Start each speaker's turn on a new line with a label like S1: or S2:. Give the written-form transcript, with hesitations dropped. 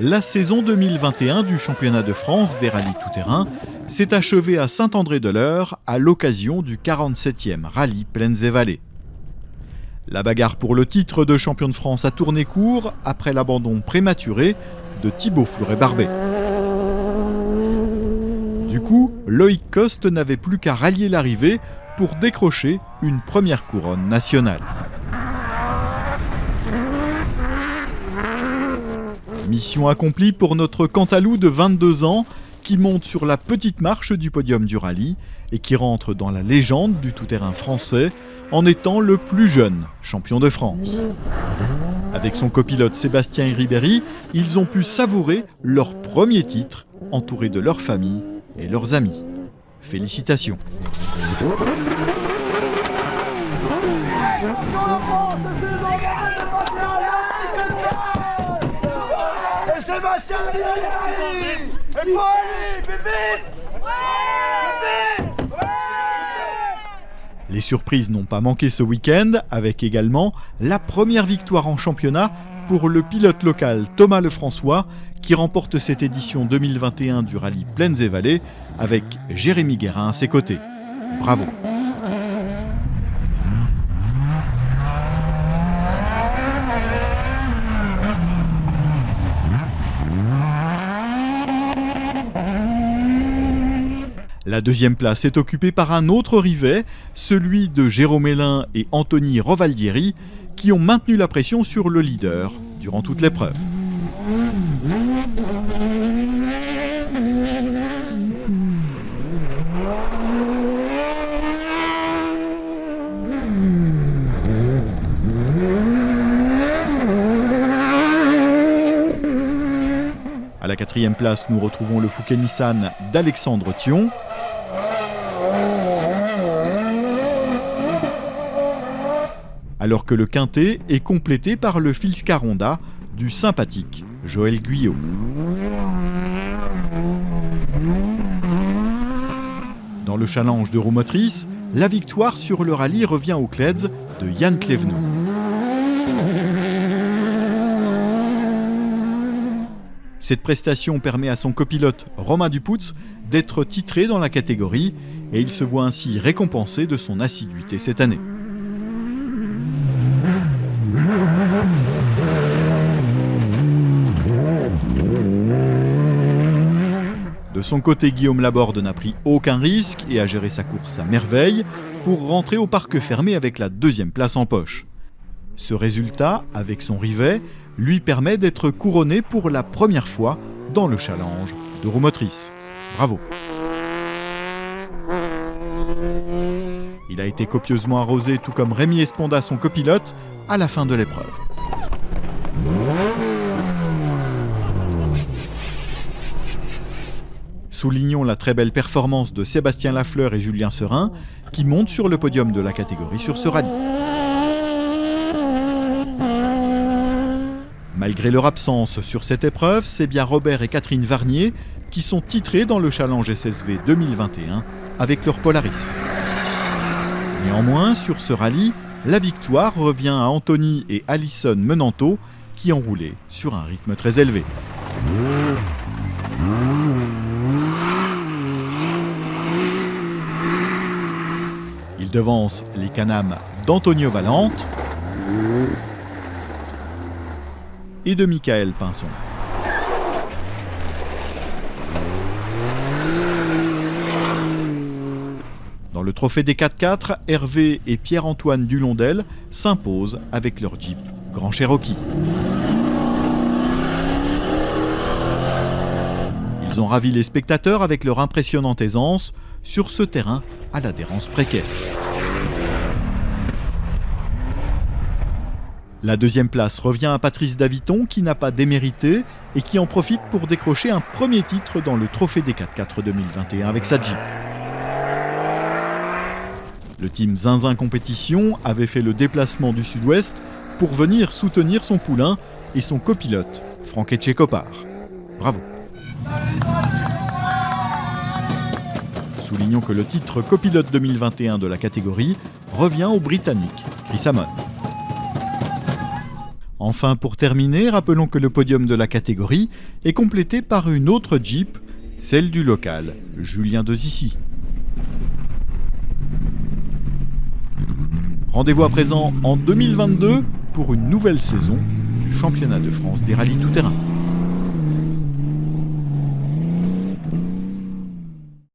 S1: La saison 2021 du championnat de France des rallyes tout-terrain s'est achevée à Saint-André-de-l'Eure à l'occasion du 47e rallye Plaines et Vallées. La bagarre pour le titre de champion de France a tourné court après l'abandon prématuré de Thibaut Fleuret-Barbet. Du coup, Loïc Coste n'avait plus qu'à rallier l'arrivée pour décrocher une première couronne nationale. Mission accomplie pour notre Cantalou de 22 ans qui monte sur la petite marche du podium du rallye et qui rentre dans la légende du tout-terrain français en étant le plus jeune champion de France. Avec son copilote Sébastien Ribéry, ils ont pu savourer leur premier titre entourés de leur famille et leurs amis. Félicitations.
S2: Sébastien Ribéry! Et pour lui, vite!
S1: Les surprises n'ont pas manqué ce week-end, avec également la première victoire en championnat pour le pilote local Thomas Lefrançois, qui remporte cette édition 2021 du rallye Plaines et Vallées avec Jérémy Guérin à ses côtés. Bravo! La deuxième place est occupée par un autre rivet, celui de Jérôme Hélin et Anthony Rovaldieri, qui ont maintenu la pression sur le leader durant toute l'épreuve. À la quatrième place, nous retrouvons le Fouquet Nissan d'Alexandre Thion. Alors que le quintet est complété par le Filscar Honda du sympathique Joël Guyot. Dans le challenge de roue motrice, la victoire sur le rallye revient au Cleds de Yann Clevenot. Cette prestation permet à son copilote Romain Dupoutz d'être titré dans la catégorie et il se voit ainsi récompensé de son assiduité cette année. De son côté, Guillaume Laborde n'a pris aucun risque et a géré sa course à merveille pour rentrer au parc fermé avec la deuxième place en poche. Ce résultat, avec son rivet, lui permet d'être couronné pour la première fois dans le challenge de roue motrice. Bravo! Il a été copieusement arrosé, tout comme Rémi Esponda, son copilote, à la fin de l'épreuve. Soulignons la très belle performance de Sébastien Lafleur et Julien Serin, qui montent sur le podium de la catégorie sur ce rallye. Malgré leur absence sur cette épreuve, c'est bien Robert et Catherine Varnier qui sont titrés dans le Challenge SSV 2021 avec leur Polaris. Néanmoins, sur ce rallye, la victoire revient à Anthony et Alison Menanto qui ont roulé sur un rythme très élevé. Ils devancent les Can-Am d'Antonio Valente et de Michael Pinson. Dans le trophée des 4x4, Hervé et Pierre-Antoine Dulondel s'imposent avec leur Jeep Grand Cherokee. Ils ont ravi les spectateurs avec leur impressionnante aisance sur ce terrain à l'adhérence précaire. La deuxième place revient à Patrice Daviton qui n'a pas démérité et qui en profite pour décrocher un premier titre dans le trophée des 4x4 2021 avec sa Jeep. Le team Zinzin Compétition avait fait le déplacement du sud-ouest pour venir soutenir son poulain et son copilote, Franck Etchekopar. Bravo! Soulignons que le titre copilote 2021 de la catégorie revient au Britannique Chris Amon. Enfin, pour terminer, rappelons que le podium de la catégorie est complété par une autre Jeep, celle du local, Julien de Zissy. Rendez-vous à présent en 2022 pour une nouvelle saison du championnat de France des rallyes tout-terrain.